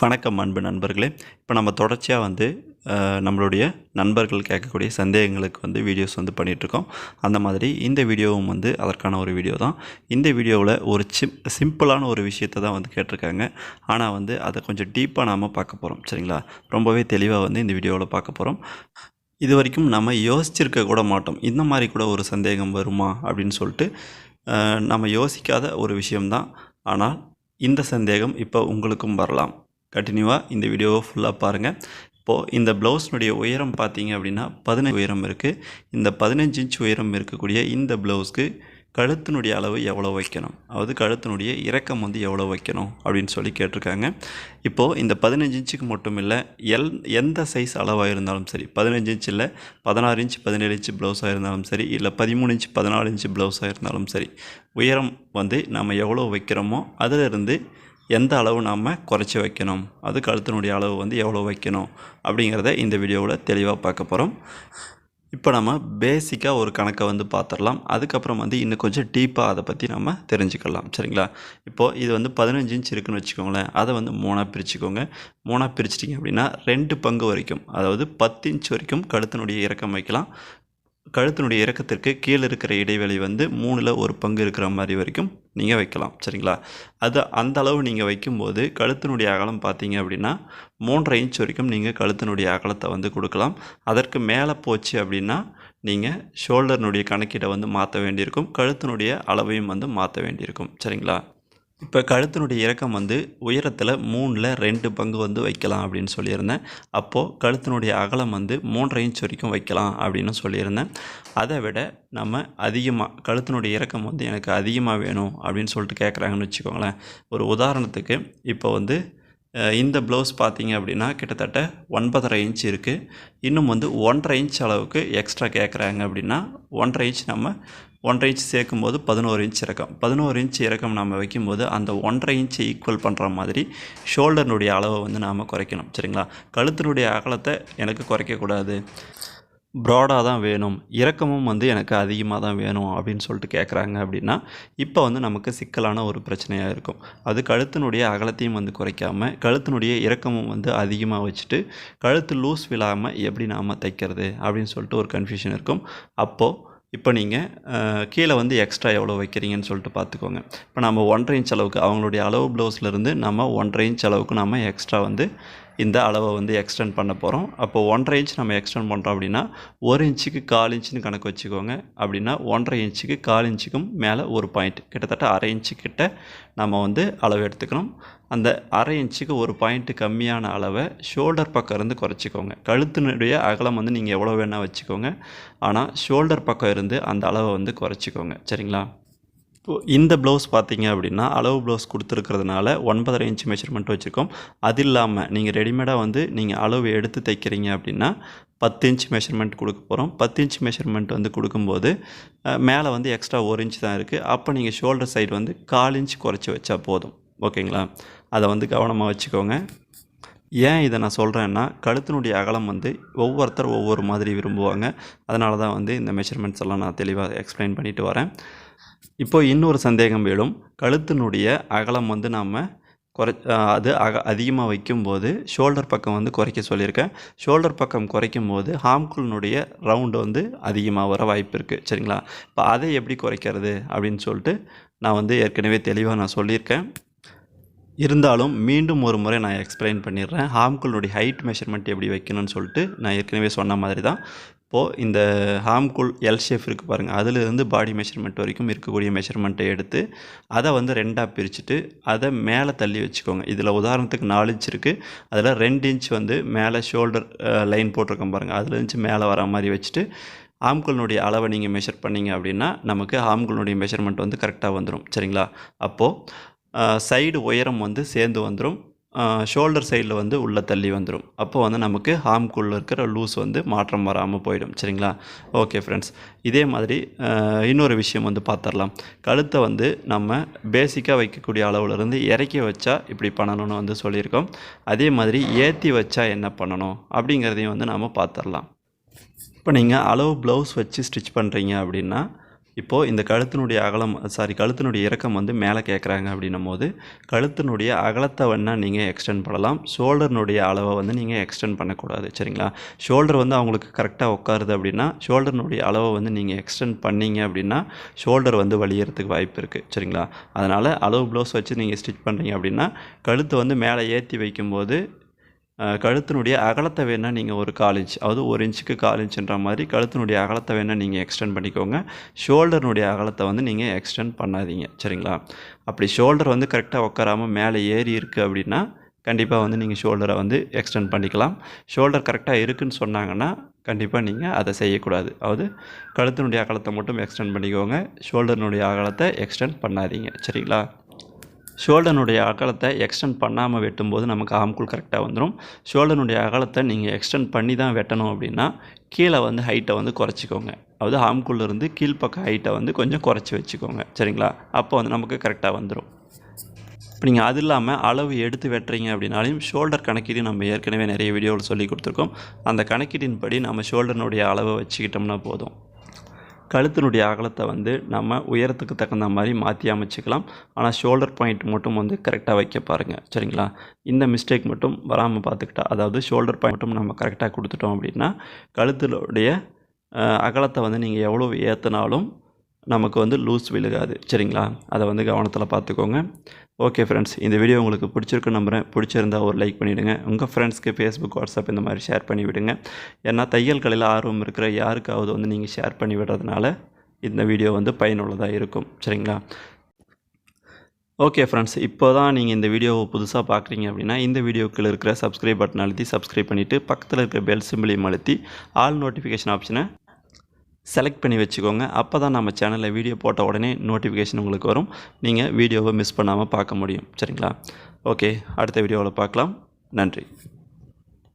வணக்கம் அன்பு நண்பர்களே. இப்போ நம்ம தொடர்ச்சியாக நம்மளுடைய நண்பர்கள் கேட்கக்கூடிய சந்தேகங்களுக்கு வீடியோஸ் பண்ணிகிட்ருக்கோம். அந்த மாதிரி இந்த வீடியோவும் அதற்கான ஒரு வீடியோ தான். இந்த வீடியோவில் ஒரு சிம்பிளான ஒரு விஷயத்தை தான் கேட்டிருக்காங்க. ஆனால் அதை கொஞ்சம் டீப்பாக நாம் பார்க்க போகிறோம். சரிங்களா? ரொம்பவே தெளிவாக இந்த வீடியோவில் பார்க்க போகிறோம். இது வரைக்கும் நம்ம யோசிச்சிருக்க கூட மாட்டோம். இந்த மாதிரி கூட ஒரு சந்தேகம் வருமா அப்படின்னு சொல்லிட்டு நம்ம யோசிக்காத ஒரு விஷயம்தான். ஆனால் இந்த சந்தேகம் இப்போ உங்களுக்கும் வரலாம். கண்டினியூவாக இந்த வீடியோவை ஃபுல்லாக பாருங்கள். இப்போது இந்த ப்ளவுஸ்னுடைய உயரம் பார்த்தீங்க அப்படின்னா 15 உயரம் இருக்குது. இந்த 15 இன்ச் உயரம் இருக்கக்கூடிய இந்த ப்ளவுஸ்க்கு கழுத்தினுடைய அளவு எவ்வளோ வைக்கணும், அதாவது கழுத்தினுடைய இறக்கம் எவ்வளோ வைக்கணும் அப்படின்னு சொல்லி கேட்டிருக்காங்க. இப்போது இந்த 15 இன்ச்சுக்கு மட்டும் இல்லை, எந்த சைஸ் அளவாக இருந்தாலும் சரி, 15 இன்ச் இல்லை 16 இன்ச் 17 இன்ச் ப்ளவுஸாக இருந்தாலும் சரி, இல்லை 13 இன்ச் 14 இன்ச் ப்ளவுஸாக இருந்தாலும் சரி, உயரம் நம்ம எவ்வளோ வைக்கிறோமோ அதிலிருந்து எந்த அளவு நாம் குறைச்சி வைக்கணும், அது கழுத்தினுடைய அளவு எவ்வளோ வைக்கணும் அப்படிங்கிறத இந்த வீடியோவில் தெளிவாக பார்க்க போகிறோம். இப்போ நம்ம பேசிக்காக ஒரு கணக்கை பார்த்துடலாம். அதுக்கப்புறம் இன்னும் கொஞ்சம் டீப்பாக அதை பற்றி நம்ம தெரிஞ்சுக்கலாம். சரிங்களா? இப்போது இது 15 இன்ச் இருக்குதுன்னு வச்சுக்கோங்களேன். அதை 3ஆக பிரிச்சுக்கோங்க. 3ஆக பிரிச்சிட்டிங்க அப்படின்னா 2 பங்கு வரைக்கும், அதாவது 10 இன்ச் வரைக்கும் கழுத்தினுடைய இறக்கம் வைக்கலாம். கழுத்தினுடைய இறக்கத்திற்கு கீழே இருக்கிற இடைவெளி 3ல் 1 பங்கு இருக்கிற மாதிரி வரைக்கும் நீங்கள் வைக்கலாம். சரிங்களா? அந்த அளவு நீங்கள் வைக்கும்போது கழுத்தினுடைய அகலம் பார்த்தீங்க அப்படின்னா 3.5 இன்ச் வரைக்கும் நீங்கள் கழுத்தினுடைய அகலத்தை கொடுக்கலாம். அதற்கு மேலே போச்சு அப்படின்னா நீங்கள் ஷோல்டர்னுடைய கணக்கீடை மாற்ற வேண்டியிருக்கும். கழுத்தினுடைய அளவையும் மாற்ற வேண்டியிருக்கும். சரிங்களா? இப்போ கழுத்தினுடைய இறக்கம் உயரத்தில் 3ல் 2 பங்கு வைக்கலாம் அப்படின்னு சொல்லியிருந்தேன். அப்போது கழுத்தினுடைய அகலம் 3.5 இன்ச் வரைக்கும் வைக்கலாம் அப்படின்னு சொல்லியிருந்தேன். அதை விட நம்ம அதிகமாக கழுத்தினுடைய இறக்கம் எனக்கு அதிகமாக வேணும் அப்படின்னு சொல்லிட்டு கேட்குறாங்கன்னு வச்சுக்கோங்களேன். ஒரு உதாரணத்துக்கு இப்போ இந்த ப்ளவுஸ் பார்த்தீங்க அப்படின்னா கிட்டத்தட்ட 9.5 இன்ச் இருக்குது. இன்னும் 1.5 இன்ச் அளவுக்கு எக்ஸ்ட்ரா கேட்குறாங்க அப்படின்னா 1.5 இன்ச் நம்ம 1.5 இன்ச் சேர்க்கும்போது 11 இன்ச் இறக்கம். 11 இன்ச் இறக்கம் நம்ம வைக்கும்போது அந்த 1.5 இன்ச்சை ஈக்குவல் பண்ணுற மாதிரி ஷோல்டர்னுடைய அளவை நாம் குறைக்கணும். சரிங்களா? கழுத்தினுடைய அகலத்தை எனக்கு குறைக்கக்கூடாது, ப்ராடாக தான் வேணும், இறக்கமும் எனக்கு அதிகமாக தான் வேணும் அப்படின்னு சொல்லிட்டு கேட்குறாங்க அப்படின்னா இப்போ நமக்கு சிக்கலான ஒரு பிரச்சனையாக இருக்கும். அது கழுத்தினுடைய அகலத்தையும் குறைக்காமல் கழுத்தினுடைய இறக்கமும் அதிகமாக வச்சுட்டு கழுத்து லூஸ் விழாமல் எப்படி நாம் தைக்கிறது அப்படின்னு சொல்லிட்டு ஒரு கன்ஃபியூஷன் இருக்கும். அப்போது இப்போ நீங்கள் கீழே எக்ஸ்ட்ரா எவ்வளோ வைக்கிறீங்கன்னு சொல்லிட்டு பார்த்துக்கோங்க. இப்போ நம்ம 1.5 இன்ச் அளவுக்கு அவங்களுடைய அளவு ப்ளவுஸ்லேருந்து நம்ம 1.5 இன்ச் அளவுக்கு நம்ம எக்ஸ்ட்ரா இந்த அளவை எக்ஸ்டெண்ட் பண்ண போகிறோம். அப்போது 1.5 இன்ச் நம்ம எக்ஸ்டெண்ட் பண்ணுறோம் அப்படின்னா 1 இன்ச்சுக்கு 1/4 இன்ச்சுன்னு கணக்கு வச்சுக்கோங்க. அப்படின்னா 1.5 இன்ச்சுக்கு 1/4 இன்ச்சுக்கும் மேலே ஒரு பாயிண்ட், கிட்டத்தட்ட 1/2 இன்ச்சு கிட்ட நம்ம அளவு எடுத்துக்கணும். அந்த 1/2 இன்ச்சுக்கு ஒரு பாயிண்ட்டு கம்மியான அளவை ஷோல்டர் பக்கம் இருந்து குறைச்சிக்கோங்க. கழுத்தினுடைய அகலம் நீங்கள் எவ்வளோ வேணால் வச்சுக்கோங்க, ஆனால் ஷோல்டர் பக்கம் இருந்து அந்த அளவை குறைச்சிக்கோங்க. சரிங்களா? இப்போது இந்த ப்ளவுஸ் பார்த்தீங்க அப்படின்னா அளவு ப்ளவுஸ் கொடுத்துருக்கிறதுனால 9.5 இன்ச் மெஷர்மெண்ட் வச்சுருக்கோம். அது இல்லாமல் நீங்கள் ரெடிமேடாக நீங்கள் அளவு எடுத்து தைக்கிறீங்க அப்படின்னா 10 இன்ச் மெஷர்மெண்ட் கொடுக்க போகிறோம். 10 இன்ச் மெஷர்மெண்ட் கொடுக்கும்போது மேலே எக்ஸ்ட்ரா 1 இன்ச் தான் இருக்குது. அப்போ நீங்கள் ஷோல்டர் சைடு 1/4 இன்ச் குறைச்சி வச்சா போதும். ஓகேங்களா? அதை கவனமாக வச்சுக்கோங்க. ஏன் இதை நான் சொல்கிறேன்னா, கழுத்தினுடைய அகலம் ஒவ்வொருத்தர் ஒவ்வொரு மாதிரி விரும்புவாங்க. அதனால தான் இந்த மெஷர்மெண்ட்ஸ் எல்லாம் நான் தெளிவாக எக்ஸ்பிளைன் பண்ணிட்டு வரேன். இப்போது இன்னொரு சந்தேகம் எழும். கழுத்தினுடைய அகலம் நாம் அதிகமாக வைக்கும்போது ஷோல்டர் பக்கம் குறைக்க சொல்லியிருக்கேன். ஷோல்டர் பக்கம் குறைக்கும் போது ஹாம்குல்னுடைய ரவுண்டு அதிகமாக வர வாய்ப்பு இருக்குது. சரிங்களா? இப்போ அதை எப்படி குறைக்கிறது அப்படின்னு சொல்லிட்டு நான் ஏற்கனவே தெளிவாக நான் சொல்லியிருக்கேன். இருந்தாலும் மீண்டும் ஒரு முறை நான் எக்ஸ்பிளைன் பண்ணிடுறேன். ஹாம்குல்னுடைய ஹைட் மெஷர்மெண்ட் எப்படி வைக்கணும்னு சொல்லிட்டு நான் ஏற்கனவே சொன்ன மாதிரி தான். இப்போது இந்த ஹாம்குல் எல் ஷேப் இருக்குது பாருங்கள், அதிலிருந்து பாடி மெஷர்மெண்ட் வரைக்கும் இருக்கக்கூடிய மெஷர்மெண்ட்டை எடுத்து அதை 2ஆக பிரிச்சுட்டு அதை மேலே தள்ளி வச்சுக்கோங்க. இதில் உதாரணத்துக்கு 4 இன்ச் இருக்குது, அதில் 2 இன்ச் மேலே ஷோல்டர் லைன் போட்டிருக்கோம் பாருங்கள், அதில் இன்ச்சு மேலே வர மாதிரி வச்சுட்டு ஹாம்குல்னுடைய அளவை நீங்கள் மெஷர் பண்ணிங்க அப்படின்னா நமக்கு ஹாம்குல்னுடைய மெஷர்மெண்ட் கரெக்டாக வந்துடும். சரிங்களா? அப்போது சைடு உயரம் சேர்ந்து வந்துடும், ஷோல்டர் சைடில் உள்ள தள்ளி வந்துடும். அப்போது நமக்கு ஹாம்குள்ளே இருக்கிற லூஸ் மாற்றம் வராமல் போயிடும். சரிங்களா? ஓகே ஃப்ரெண்ட்ஸ், இதே மாதிரி இன்னொரு விஷயம் பார்த்துடலாம். கழுத்தை நம்ம பேசிக்காக வைக்கக்கூடிய அளவுலேருந்து இறக்கி வச்சா இப்படி பண்ணணும்னு சொல்லியிருக்கோம். அதே மாதிரி ஏற்றி வச்சா என்ன பண்ணணும் அப்படிங்கிறதையும் நம்ம பார்த்துடலாம். இப்போ நீங்கள் அளவு ப்ளவுஸ் வச்சு ஸ்டிச் பண்ணுறீங்க அப்படின்னா இப்போது இந்த கழுத்தினுடைய கழுத்தினுடைய இறக்கம் வந்து மேலே கேட்குறாங்க அப்படின்னும் போது கழுத்தினுடைய அகலத்தை வேணால் நீங்கள் எக்ஸ்டெண்ட் பண்ணலாம். ஷோல்டர்னுடைய அளவை வந்து நீங்கள் எக்ஸ்டெண்ட் பண்ணக்கூடாது. சரிங்களா? ஷோல்டர் வந்து அவங்களுக்கு கரெக்டாக உட்காருது அப்படின்னா ஷோல்டர்னுடைய அளவை வந்து நீங்கள் எக்ஸ்டெண்ட் பண்ணீங்க அப்படின்னா ஷோல்டர் வந்து வலியறதுக்கு வாய்ப்பு இருக்குது. சரிங்களா? அதனால் அளவு ப்ளவுஸ் வச்சு நீங்கள் ஸ்டிச் பண்ணுறீங்க அப்படின்னா கழுத்தை வந்து மேலே ஏற்றி வைக்கும்போது கழுத்தினுடைய அகலத்தை வேணால் நீங்கள் ஒரு 1/4 இன்ச், அதாவது 1 இன்ச்சுக்கு 1/4 இன்ச்சுன்ற மாதிரி கழுத்தினுடைய அகலத்தை வேணால் நீங்கள் எக்ஸ்டெண்ட் பண்ணிக்கோங்க. ஷோல்டர்னுடைய அகலத்தை வந்து நீங்கள் எக்ஸ்டெண்ட் பண்ணாதீங்க. சரிங்களா? அப்படி ஷோல்டர் வந்து கரெக்டாக உட்காராமல் மேலே ஏறி இருக்குது அப்படின்னா கண்டிப்பாக வந்து நீங்கள் ஷோல்டரை வந்து எக்ஸ்டெண்ட் பண்ணிக்கலாம். ஷோல்டர் கரெக்டாக இருக்குதுன்னு சொன்னாங்கன்னா கண்டிப்பாக நீங்கள் அதை செய்யக்கூடாது. அதாவது கழுத்தினுடைய அகலத்தை மட்டும் எக்ஸ்டெண்ட் பண்ணிக்கோங்க. ஷோல்டர்னுடைய அகலத்தை எக்ஸ்டெண்ட் பண்ணாதீங்க. சரிங்களா? ஷோல்டர்னுடைய அகலத்தை எக்ஸ்டெண்ட் பண்ணாமல் வெட்டும்போது நமக்கு ஆம்கூல் கரெக்டாக வந்துடும். ஷோல்டர்னுடைய அகலத்தை நீங்கள் எக்ஸ்டெண்ட் பண்ணி தான் வெட்டணும் அப்படின்னா கீழே வந்து ஹைட்டை வந்து குறைச்சிக்கோங்க. அதாவது ஆம்கூல்லேருந்து கீழ்ப்பக்க ஹைட்டை வந்து கொஞ்சம் குறைச்சி வச்சுக்கோங்க. சரிங்களா? அப்போ வந்து நமக்கு கரெக்டாக வந்துடும். இப்போ நீங்கள் அது இல்லாமல் அளவு எடுத்து வெட்டுறீங்க அப்படின்னாலையும் ஷோல்டர் கணக்கீடு நம்ம ஏற்கனவே நிறைய வீடியோவில் சொல்லி கொடுத்துருக்கோம். அந்த கணக்கீட்டின்படி நம்ம ஷோல்டர்னுடைய அளவை வச்சுக்கிட்டோம்னா போதும். கழுத்தினுடைய அகலத்தை வந்து நம்ம உயரத்துக்கு தகுந்த மாதிரி மாற்றி அமைச்சிக்கலாம். ஆனால் ஷோல்டர் பாயிண்ட் மட்டும் வந்து கரெக்டாக வைக்க பாருங்கள். சரிங்களா? இந்த மிஸ்டேக் மட்டும் வராமல் பார்த்துக்கிட்டா, அதாவது ஷோல்டர் பாயிண்ட் மட்டும் நம்ம கரெக்டாக கொடுத்துட்டோம் அப்படின்னா கழுத்தினுடைய அகலத்தை வந்து நீங்கள் எவ்வளோ ஏற்றினாலும் நமக்கு வந்து லூஸ் விழுகாது. சரிங்களா? அதை வந்து கவனத்தில் பார்த்துக்கோங்க. ஓகே ஃப்ரெண்ட்ஸ், இந்த வீடியோ உங்களுக்கு பிடிச்சிருக்கு நம்புகிறேன். பிடிச்சிருந்தா ஒரு லைக் பண்ணிவிடுங்க. உங்கள் ஃப்ரெண்ட்ஸ்க்கு ஃபேஸ்புக், வாட்ஸ்அப் இந்த மாதிரி ஷேர் பண்ணி விடுங்க. ஏன்னா தையல் கலையில் ஆர்வம் இருக்கிற யாருக்காவது வந்து நீங்கள் ஷேர் பண்ணி விடுறதுனால இந்த வீடியோ வந்து பயனுள்ளதாக இருக்கும். சரிங்களா? ஓகே ஃப்ரெண்ட்ஸ், இப்போ தான் நீங்கள் இந்த வீடியோவை புதுசாக பார்க்குறீங்க அப்படின்னா இந்த வீடியோக்குள்ள இருக்கிற சப்ஸ்கிரைப் பட்டன் அழுத்தி சப்ஸ்கிரைப் பண்ணிவிட்டு பக்கத்தில் இருக்கிற பெல் சிம்பிளையும் அழுத்தி ஆல் நோட்டிஃபிகேஷன் ஆப்ஷனை செலக்ட் பண்ணி வச்சுக்கோங்க. அப்போ தான் நம்ம சேனலில் வீடியோ போட்ட உடனே நோட்டிஃபிகேஷன் உங்களுக்கு வரும். நீங்கள் வீடியோவை மிஸ் பண்ணாமல் பார்க்க முடியும். சரிங்களா? ஓகே, அடுத்த வீடியோவில் பார்க்கலாம். நன்றி.